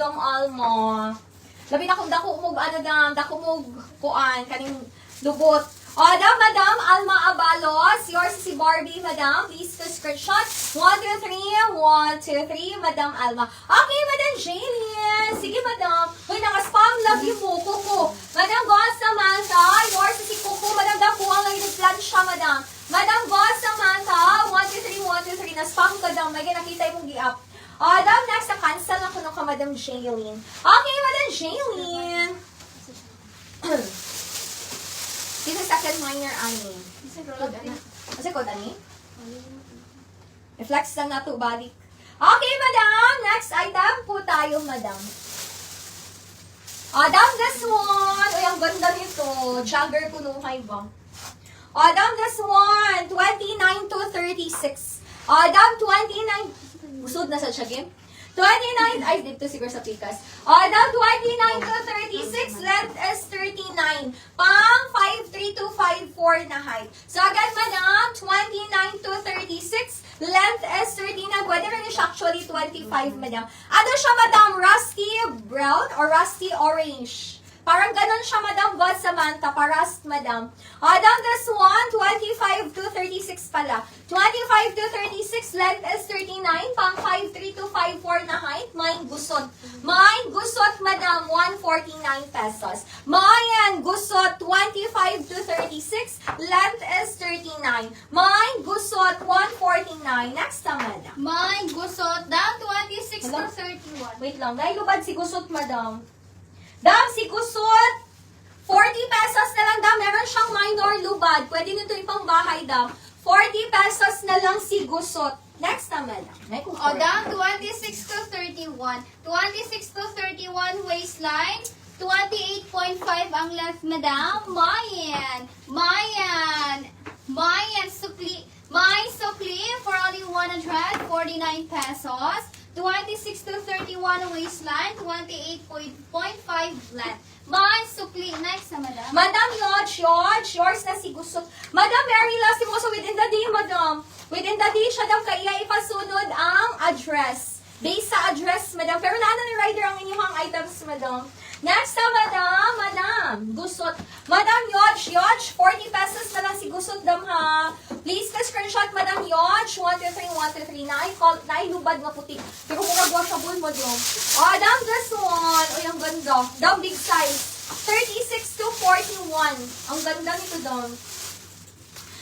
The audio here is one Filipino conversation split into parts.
Madam Alma. Labi na kung dako mo, ano dam, dako mo kuan, kaning lubot. O, Madam Alma Abalos, yours si Barbie, Madam. Please to screenshot. 1, 2, 3, 1, 2, 3, Madam Alma. Okay, Madam Jaylin. Sige, Madam. Uy, naka-spam love you mo, Kuko. Madam Boss Samantha, yours si Kuko. Madam Dakuang lang yung siya, Madam. Madam Boss Samantha, 1, 2, 3, 1, 2, 3. Na-spam ka daw. May nakita yung gi-up. Madam, next, na-cancel lang ko nung ka, Madam Jaylin. Okay, Madam Jaylin. This is second minor, ani. Kasi ko, ani? Reflex lang na to, balik. Okay, Madam. Next item po tayo, Madam. Madam, this one. Uy, ang ganda nito. Jogger ko nung high ba? Madam, this one. 29 to 36. Madam, 29. Usod na sa siya, game? 29, ay, dito siguro sa pikas. Madam, 29 to 36, length is 39. Pang 5'3 to 5'4 na height. So, agad, Madam, 29 to 36, length is 39. Pwede rin siya actually 25, Madam. Ano siya, Madam? Rusty brown or rusty orange? Parang ganun siya, Madam God Samantha. Parast, Madam. Madam, this one, 25 to 36 pala. 25 to 36, length is 39. Pang 5'3 to 5'4 na height. Mine gusot. Mine gusot, Madam, 149 pesos. Mine gusot, 25 to 36. Length is 39. Mine gusot, 149. Next na, Madam. Mine gusot, down 26 to 31. Wait lang. Dahil lubad si gusot, Madam. Dam, si gusot, 40 pesos na lang, Dam. Meron siyang minor lubad. Pwede nito yung pang bahay, Dam. 40 pesos na lang si gusot. Next naman, Dam. O, down 26 to 31. 26 to 31 waistline. 28.5 ang length, Madam. Mayan. Mayan. Mayan sukli. Mine sukli for only 149 pesos. 26 to 31 waistline, 28.5 length. Mine sukli. Next na, Madam. Madam Yodge, yours na si gusot. Madam Mary Lassie mo, so within the day, Madam. Within the day siya daw kaya ipasunod ang address. Based sa address, Madam. Pero naano ni Rider ang inyong items, Madam. Next na, Madam. Gusot. Madam Yodge, 40 pesos na lang si gusot, Dam, ha. Please ka screenshot, Madam Yodge. 1, 2, 3, 1, 2, 3. Nailubad na puti. Pero kung mag-washable mo, Dam. Dam, this one. Uy, ang ganda. Dam, big size. 36 to 41. Ang ganda nito, Dam.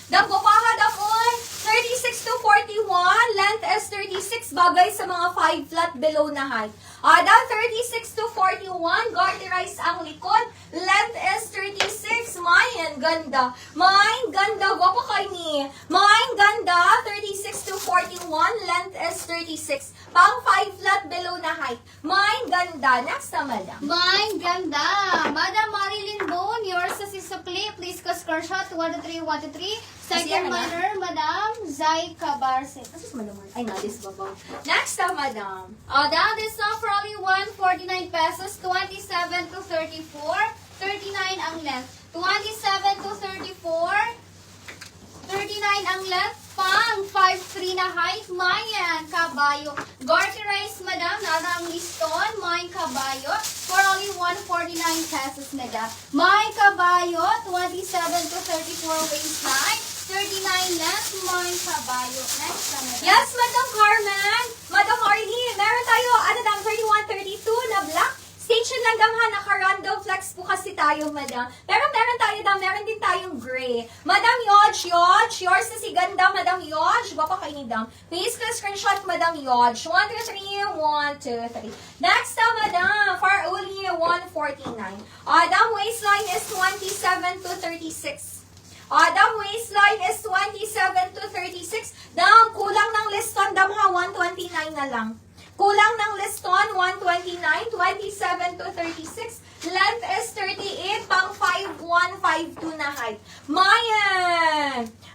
Dam, bukaha, Dam, oy. 36 to 41. Length is 36. Bagay sa mga 5 flat below na height. Dam, 36 to 41. Garterize ang likod. Length is 36. Mine, ganda. Mine, ganda. Gwapo kayo ni. Mine, ganda. 36 to 41. Length is 36. Pang 5 flat below na height. Mine, ganda. Next na, Madam. Mine ganda. Madam Marilyn Bone, yours sa si sukli. Please ka screenshot. 1 to 3, 1 to 3. Second minor, Madam Zay Cabarce. Asus, Madam. Ay, nadis babaw. Next na, Madam. Down this one for only 149 pesos. 27 to 34. 39 ang length. 27 to 34. 39 ang length. Pang 5'3 na height. Mayan, kabayo. Garterize, Madam. Nara ang liston. Mayan, kabayo. For only 149 pesos, Madam. Mayan, kabayo. 27 to 34 waistline. 39 length. Mayan, kabayo. Next na, Madam. Yes, Madam Carmen. Madam Arlene, meron tayo, 31, 32 na black. Station lang dam ha, naka-random flex po kasi tayo, Madam. Pero meron tayo dam, meron din tayong gray. Madam Yodge, yours na si ganda, Madam Yodge. Baka kayo ni Dam. Please ka screenshot, Madam Yodge. 1, 2, 3, 1, 2, 3. Next na, Madam, for only 149. Dam, waistline is 27 to 36. Dam, waistline is 27 to 36. Dam, kulang ng liston, Dam ha, 129 na lang. Kulang ng liston, 129, 27 to 36. Length is 38, pang 5'1", 5'2" na height.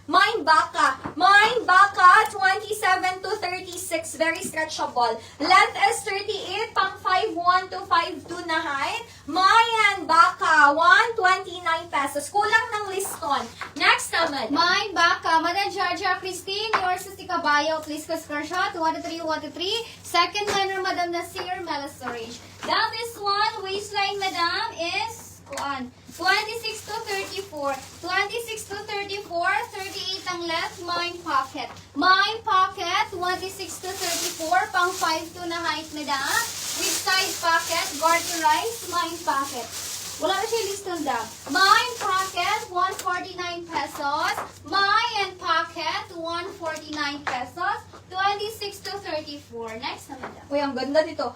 Mine baka. Mine baka, 27 to 36. Very stretchable. Length is 38, pang 5'1" to 5'2" na height. Mine baka, 129 pesos. Kulang ng liston. Next naman. Mine, Baka. Madam Georgia Christine, yours is the Caballo. Please go screenshot. 1-3, 1-3. Second winner, Madam Nasir Melastorage. Now this one, waistline, Madam, is 26 to 34. 26 to 34. 38 ang left. Mine pocket. Mine pocket. 26 to 34. Pang 5'2" na height, Madam. With side pocket. Garterized. Mine pocket. Wala na siya liston daw. Mine pocket, 149 pesos. Mine pocket, 149 pesos. 26 to 34. Next na, Madam. Uy, ang ganda dito.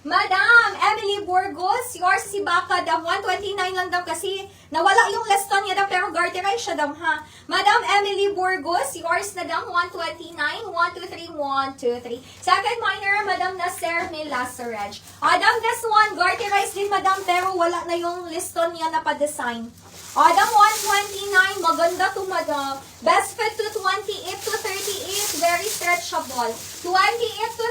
Madam Emily Burgos, yours si Baka, dam 129 lang daw kasi nawala yung liston niya daw pero garterize siya daw ha. Madam Emily Burgos, yours na daw 129, 123, 123. Second minor, Madam Nasir Melastorage. Adam, this one, garterize din Madam pero wala na yung liston niya na pa-design. Adam 129, maganda to Madam. Best fit to 28 to 38, very stretchable. 28 to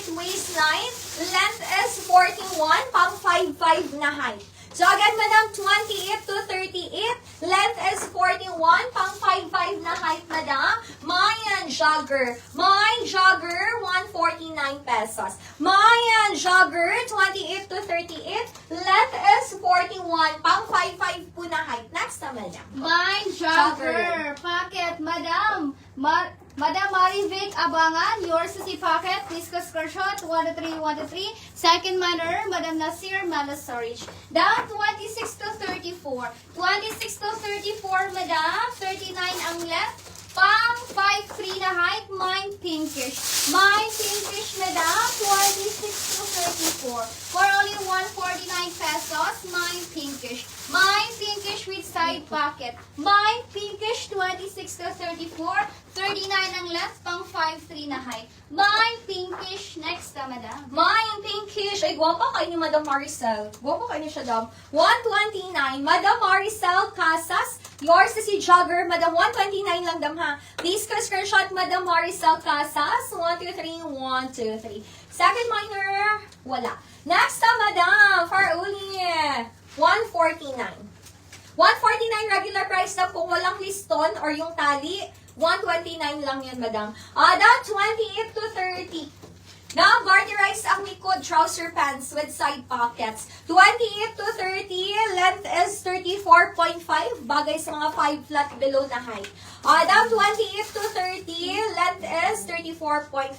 38 waistline, length is 41, pang 5'5" na height. So again Madam, 28 to 38, length is 41, pang 5'5" na height Madam. Mayan Jogger, 149 pesos. Mayan Jogger, 28 to 38, length is 41, pang 5'5" po na height. Next na Madam. Mine jogger. Pocket, Madam. Madam Marivic Abangan, yours is the pocket. Please go screenshot. 1-3, 1-3. Second minor, Madam Nasir Melastorage. Down 26 to 34. 26 to 34, Madam. 39 ang left. Pang 5'3" na height. Mine pinkish. Mine pinkish, Madam. 26 to 34. For only 149 pesos. Mine pinkish. Mine pinkish with side pocket. Mine pinkish, 26 to 34. 39 ang left, pang 5'3" na height. Mine pinkish. Next na, Madam. Mine pinkish. Ay, gwapa kayo ni Madam Maricel. Gwapa kayo ni siya daw. 129. Madam Maricel Casas. Yours is si Jogger. Madam, 129 lang dam ha. Please ka screenshot Madam Maricel Casas. 123, 123. Second minor, wala. Next na, Madam. For only 149. 149 regular price na kung walang liston or yung tali. 129 lang yan, Madam. Down 28 to 30. Now, garterize ang likod trouser pants with side pockets. 28 to 30, length is 34.5, bagay sa mga 5 flat below na height. Down 28 to 30, length is 34.5.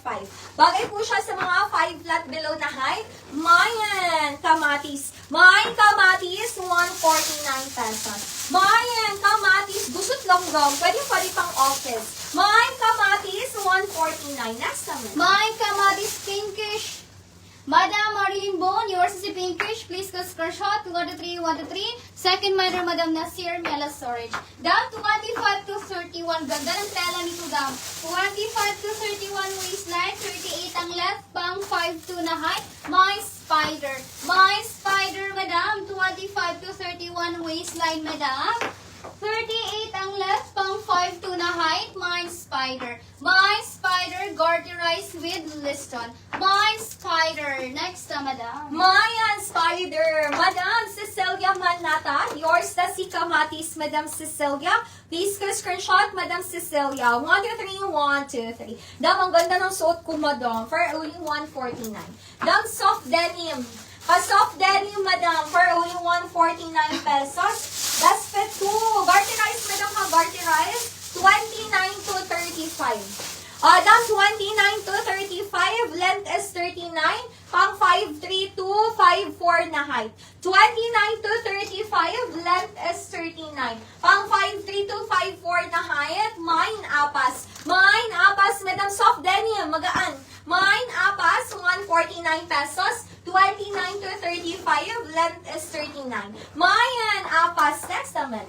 Bagay po siya sa mga 5 flat below na height. Mayan kamatis. Mayan kamatis, 149 pesos. Mayan kamatis, gusot lang daw. Pwede pang office. Mayan kamatis, 149. Next naman. Mine kamatis pinkish. Madam Marilyn Bone, yours is the pinkish. Please go screenshot. 1-3, 1-3. Second minor, Madam Nasir Melastorage. Down 25 to 31. Ganda ng tela nito, down. 25 to 31 waistline. 38 ang left. Pang 5'2" na height. My spider. My spider, Madam. 25 to 31 waistline, Madam. 38 ang left, pang 5'2" na height. Mine spider. Mine spider, garterized with liston. Mine spider. Next na, Madam. Mayan Spider, Madam Cecilia Manata, yours na si Kamatis, Madam Cecilia. Please ka screenshot, Madam Cecilia. 1-3, 1-2-3. Dam, ang ganda ng suot ko, Madam, for only 149. Dam, soft denim. Pa-soft denim, Madam, for only 149 pesos. Best fit to. Garterize, Madam, ha, garterize. 29 to 35. Dam, 29 to 35. Length is 39. Pang 5'3" to 5'4" na height. 29 to 35. Length is 39. Pang 5'3" to 5'4" na height. Mine apas. Mine apas, Madam, soft denim. Magaan. Mine apas, 149 pesos. 29 to 35. Length is 39. Mayan apas. Next naman.